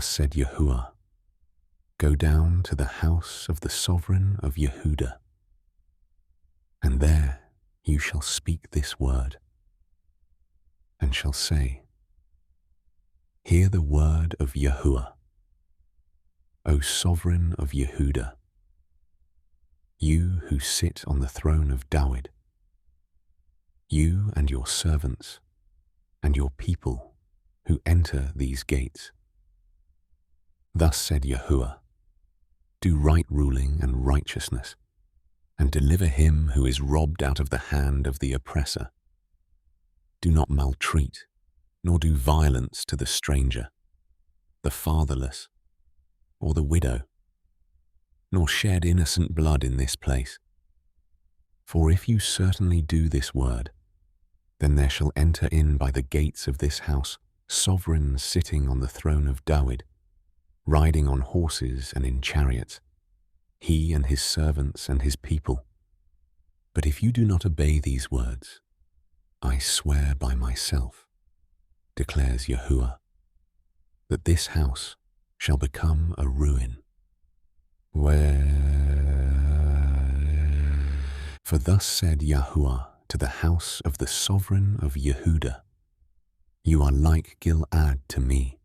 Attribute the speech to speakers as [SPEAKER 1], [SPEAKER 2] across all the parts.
[SPEAKER 1] Thus said Yahuah, go down to the house of the sovereign of Yehudah, and there you shall speak this word, and shall say, hear the word of Yahuah, O sovereign of Yehudah, you who sit on the throne of Dawid, you and your servants and your people who enter these gates. Thus said Yahuah, do right ruling and righteousness, and deliver him who is robbed out of the hand of the oppressor. Do not maltreat, nor do violence to the stranger, the fatherless, or the widow, nor shed innocent blood in this place. For if you certainly do this word, then there shall enter in by the gates of this house sovereigns sitting on the throne of Dawid, riding on horses and in chariots, he and his servants and his people. But if you do not obey these words, I swear by myself, declares Yahuah, that this house shall become a ruin. For thus said Yahuah to the house of the sovereign of Yehudah, you are like Gil'ad to me,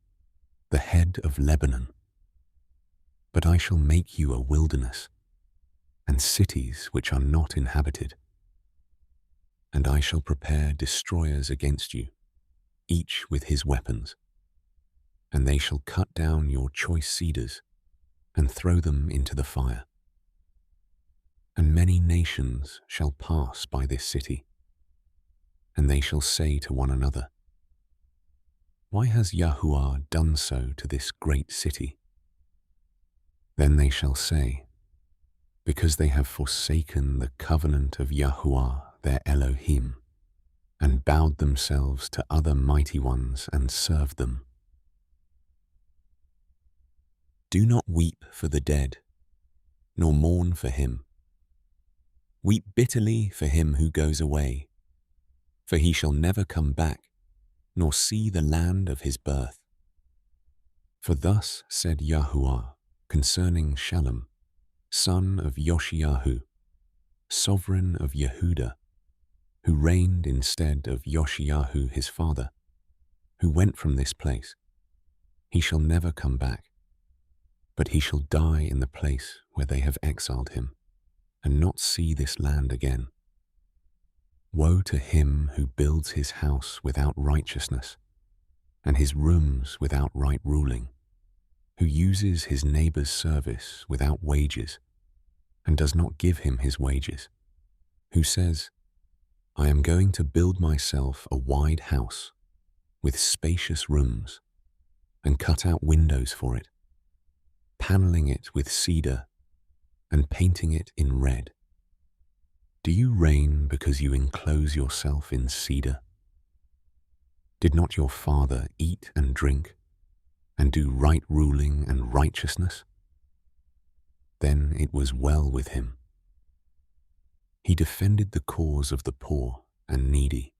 [SPEAKER 1] the head of Lebanon. But I shall make you a wilderness, and cities which are not inhabited. And I shall prepare destroyers against you, each with his weapons. And they shall cut down your choice cedars, and throw them into the fire. And many nations shall pass by this city, and they shall say to one another, why has Yahuah done so to this great city? Then they shall say, because they have forsaken the covenant of Yahuah their Elohim, and bowed themselves to other mighty ones and served them. Do not weep for the dead, nor mourn for him. Weep bitterly for him who goes away, for he shall never come back, nor see the land of his birth. For thus said Yahuah concerning Shallum, son of Yoshiyahu, sovereign of Yehudah, who reigned instead of Yoshiyahu his father, who went from this place. He shall never come back, but he shall die in the place where they have exiled him, and not see this land again. Woe to him who builds his house without righteousness, and his rooms without right ruling, who uses his neighbor's service without wages, and does not give him his wages, who says, I am going to build myself a wide house with spacious rooms, and cut out windows for it, paneling it with cedar, and painting it in red. Do you reign because you enclose yourself in cedar? Did not your father eat and drink, and do right ruling and righteousness? Then it was well with him. He defended the cause of the poor and needy.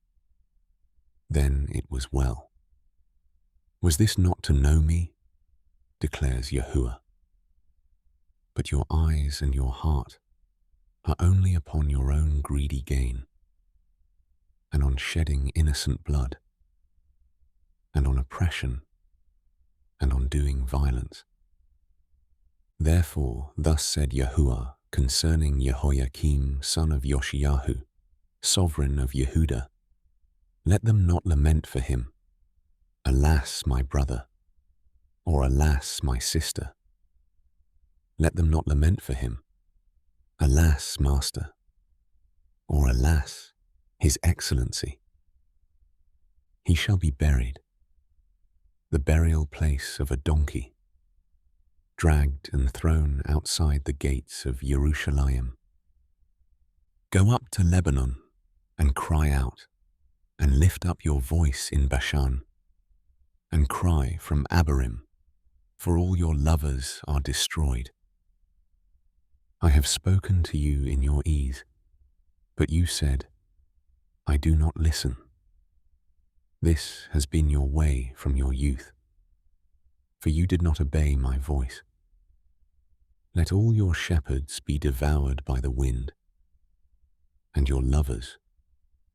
[SPEAKER 1] Then it was well. Was this not to know me? Declares Yahuah. But your eyes and your heart are only upon your own greedy gain, and on shedding innocent blood, and on oppression, and on doing violence. Therefore, thus said Yahuah concerning Jehoiakim, son of Yoshiyahu, sovereign of Yehudah, let them not lament for him, alas, my brother, or alas, my sister. Let them not lament for him, alas, master, or alas, his excellency. He shall be buried, the burial place of a donkey, dragged and thrown outside the gates of Jerusalem. Go up to Lebanon and cry out, and lift up your voice in Bashan, and cry from Abarim, for all your lovers are destroyed. I have spoken to you in your ease, but you said, I do not listen. This has been your way from your youth. for you did not obey my voice. Let all your shepherds be devoured by the wind, and your lovers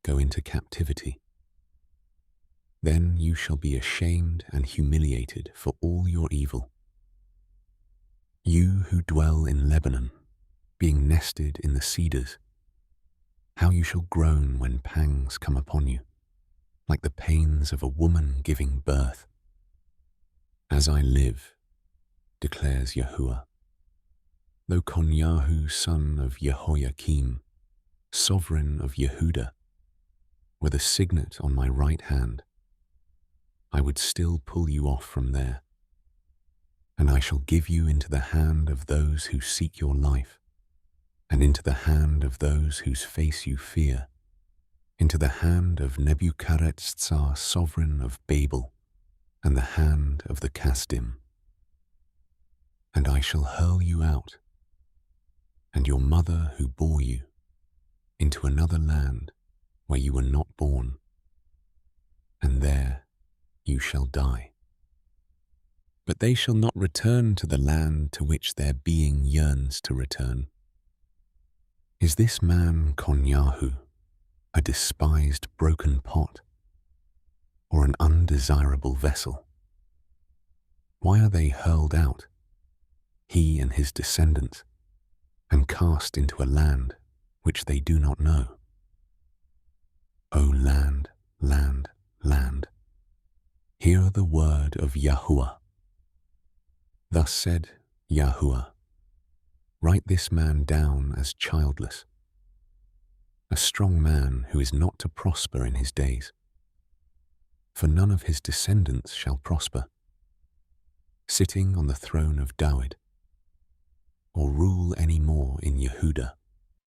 [SPEAKER 1] go into captivity. Then you shall be ashamed and humiliated for all your evil. You who dwell in Lebanon, being nested in the cedars, how you shall groan when pangs come upon you, like the pains of a woman giving birth. As I live, declares Yahuah, though Konyahu, son of Jehoiakim, sovereign of Yehudah, were the signet on my right hand, I would still pull you off from there, and I shall give you into the hand of those who seek your life, and into the hand of those whose face you fear, into the hand of Nebuchadnezzar, sovereign of Babel, and the hand of the Kasdim. And I shall hurl you out, and your mother who bore you, into another land where you were not born, and there you shall die. But they shall not return to the land to which their being yearns to return. Is this man Konyahu a despised broken pot, or an undesirable vessel? Why are they hurled out, he and his descendants, and cast into a land which they do not know? O land, land, land, hear the word of Yahuah. Thus said Yahuah, write this man down as childless, a strong man who is not to prosper in his days, for none of his descendants shall prosper, sitting on the throne of David, or rule any more in Yehudah.